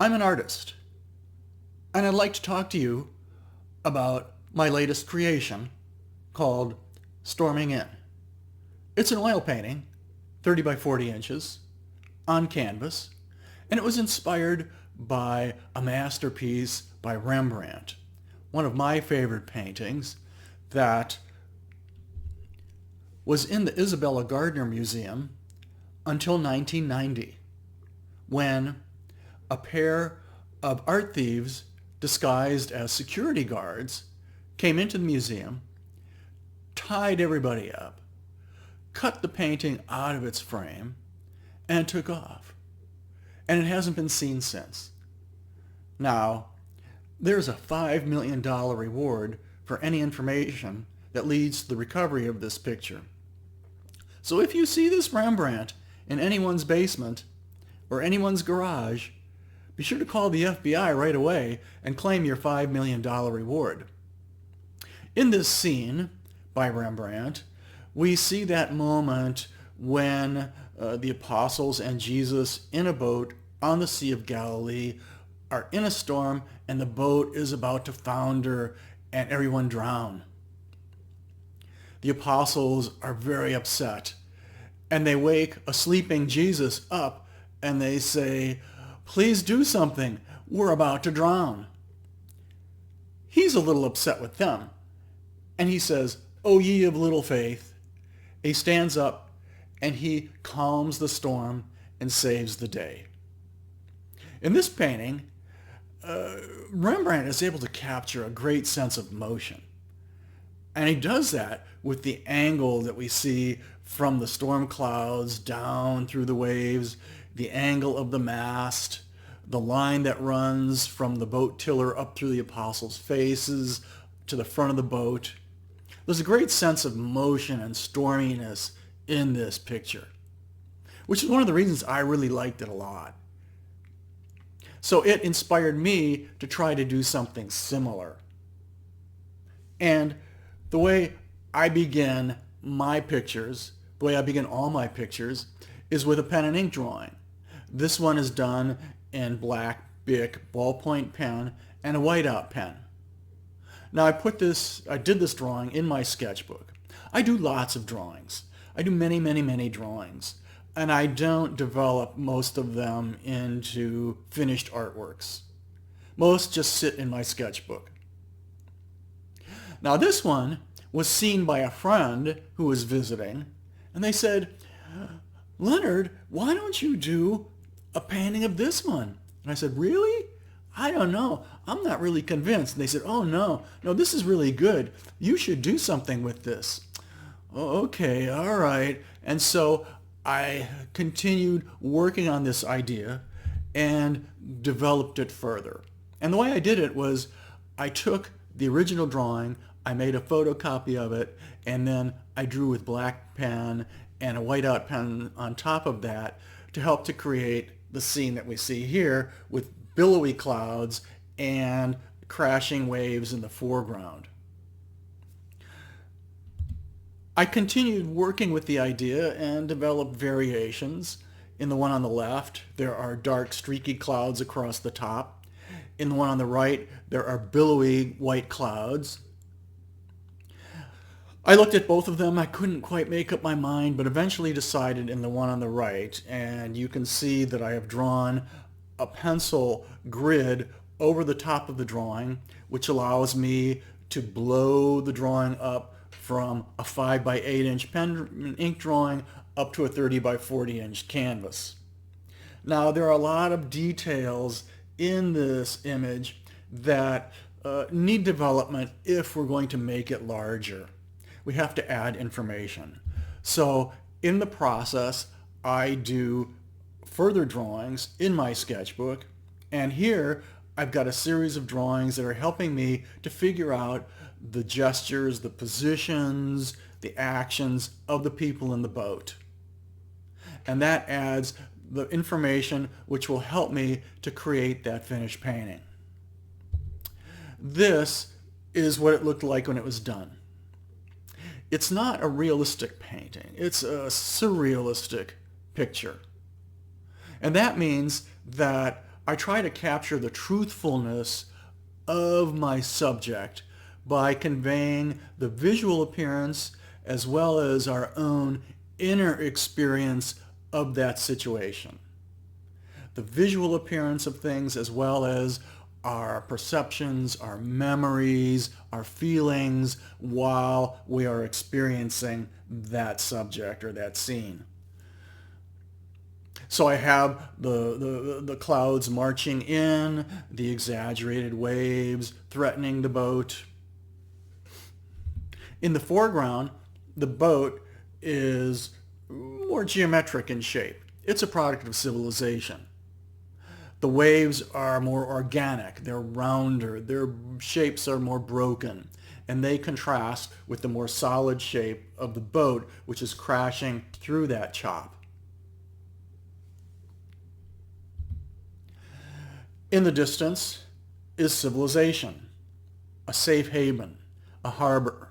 I'm an artist, and I'd like to talk to you about my latest creation called Storming In. It's an oil painting, 30 by 40 inches, on canvas, and it was inspired by a masterpiece by Rembrandt, one of my favorite paintings that was in the Isabella Gardner Museum until 1990, when a pair of art thieves disguised as security guards came into the museum, tied everybody up, cut the painting out of its frame, and took off. And it hasn't been seen since. Now, there's a $5 million reward for any information that leads to the recovery of this picture. So if you see this Rembrandt in anyone's basement or anyone's garage, be sure to call the FBI right away and claim your $5 million reward. In this scene by Rembrandt, we see that moment when the apostles and Jesus in a boat on the Sea of Galilee are in a storm and the boat is about to founder and everyone drown. The apostles are very upset and they wake a sleeping Jesus up and they say, "Please do something, we're about to drown." He's a little upset with them and he says, "O ye of little faith." He stands up and he calms the storm and saves the day. In this painting, Rembrandt is able to capture a great sense of motion. And he does that with the angle that we see from the storm clouds down through the waves, the angle of the mast, the line that runs from the boat tiller up through the apostles' faces to the front of the boat. There's a great sense of motion and storminess in this picture, which is one of the reasons I really liked it a lot. So it inspired me to try to do something similar. And the way I begin my pictures, the way I begin all my pictures, is with a pen and ink drawing. This one is done in black Bic ballpoint pen and a whiteout pen. Now I did this drawing in my sketchbook. I do lots of drawings. I do many drawings. And I don't develop most of them into finished artworks. Most just sit in my sketchbook. Now this one was seen by a friend who was visiting, and they said, "Leonard, why don't you do a painting of this one?" And I said, "Really? I don't know. I'm not really convinced." And they said, "Oh, no, this is really good. You should do something with this." "Oh, okay, all right." And so I continued working on this idea and developed it further. And the way I did it was I took the original drawing, I made a photocopy of it, and then I drew with black pen and a whiteout pen on top of that to help to create the scene that we see here with billowy clouds and crashing waves in the foreground. I continued working with the idea and developed variations. In the one on the left, there are dark streaky clouds across the top. In the one on the right, there are billowy white clouds. I looked at both of them. I couldn't quite make up my mind, but eventually decided in the one on the right. And you can see that I have drawn a pencil grid over the top of the drawing, which allows me to blow the drawing up from a 5 by 8 inch pen and ink drawing up to a 30 by 40 inch canvas. Now there are a lot of details in this image that need development if we're going to make it larger. We have to add information. So in the process, I do further drawings in my sketchbook, and here I've got a series of drawings that are helping me to figure out the gestures, the positions, the actions of the people in the boat. And that adds the information which will help me to create that finished painting. This is what it looked like when it was done. It's not a realistic painting. It's a surrealistic picture. And that means that I try to capture the truthfulness of my subject by conveying the visual appearance as well as our own inner experience of that situation. The visual appearance of things as well as our perceptions, our memories, our feelings while we are experiencing that subject or that scene. So I have the clouds marching in, the exaggerated waves threatening the boat. In the foreground, the boat is more geometric in shape. It's a product of civilization. The waves are more organic, they're rounder, their shapes are more broken, and they contrast with the more solid shape of the boat, which is crashing through that chop. In the distance is civilization, a safe haven, a harbor.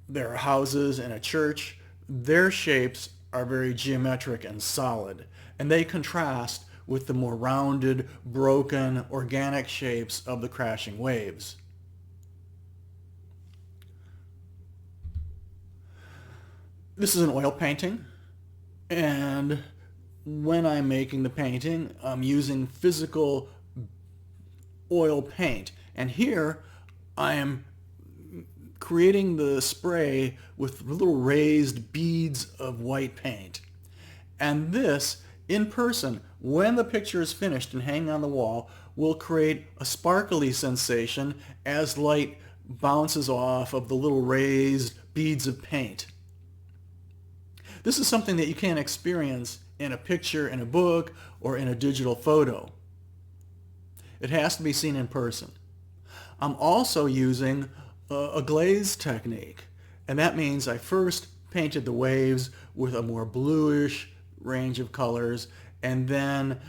There are houses and a church. Their shapes are very geometric and solid, and they contrast with the more rounded, broken, organic shapes of the crashing waves. This is an oil painting, and when I'm making the painting, I'm using physical oil paint. And here I am creating the spray with little raised beads of white paint. And this, in person, when the picture is finished and hanging on the wall, will create a sparkly sensation as light bounces off of the little raised beads of paint. This is something that you can't experience in a picture, in a book, or in a digital photo. It has to be seen in person. I'm also using a glaze technique, and that means I first painted the waves with a more bluish range of colors, and then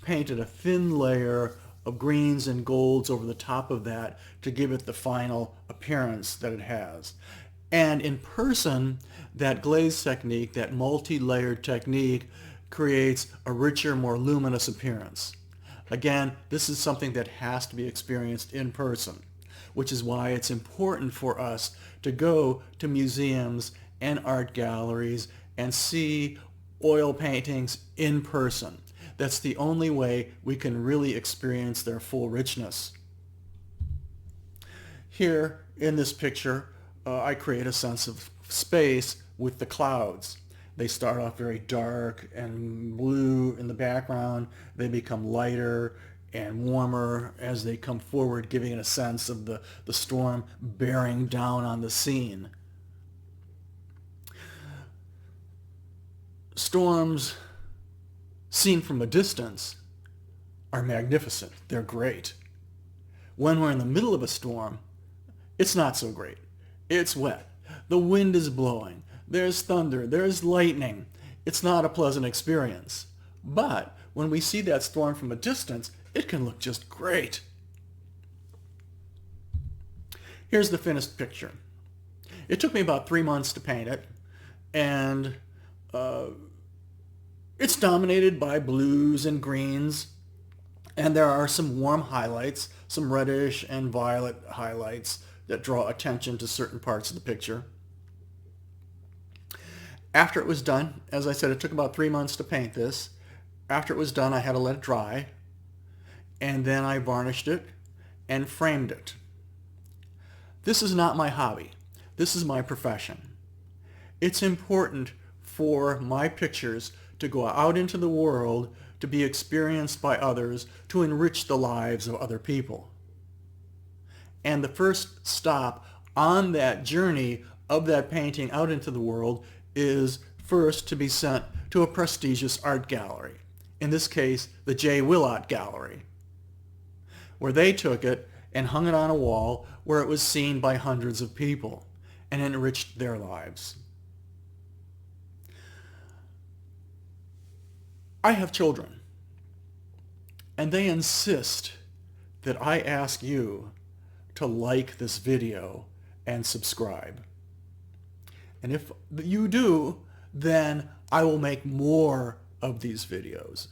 painted a thin layer of greens and golds over the top of that to give it the final appearance that it has. And in person, that glaze technique, that multi-layered technique, creates a richer, more luminous appearance. Again, this is something that has to be experienced in person, which is why it's important for us to go to museums and art galleries and see oil paintings in person. That's the only way we can really experience their full richness. Here in this picture, I create a sense of space with the clouds. They start off very dark and blue in the background. They become lighter and warmer as they come forward, giving it a sense of the storm bearing down on the scene. Storms seen from a distance are magnificent. They're great. When we're in the middle of a storm, it's not so great. It's wet. The wind is blowing. There's thunder. There's lightning. It's not a pleasant experience. But when we see that storm from a distance, it can look just great. Here's the finished picture. It took me about 3 months to paint it, and it's dominated by blues and greens, and there are some warm highlights, some reddish and violet highlights that draw attention to certain parts of the picture. After it was done, as I said, it took about 3 months to paint this. After it was done, I had to let it dry, and then I varnished it and framed it. This is not my hobby. This is my profession. It's important for my pictures to go out into the world, to be experienced by others, to enrich the lives of other people. And the first stop on that journey of that painting out into the world is first to be sent to a prestigious art gallery. In this case, the Willott Gallery, where they took it and hung it on a wall where it was seen by hundreds of people and enriched their lives. I have children, and they insist that I ask you to like this video and subscribe. And if you do, then I will make more of these videos.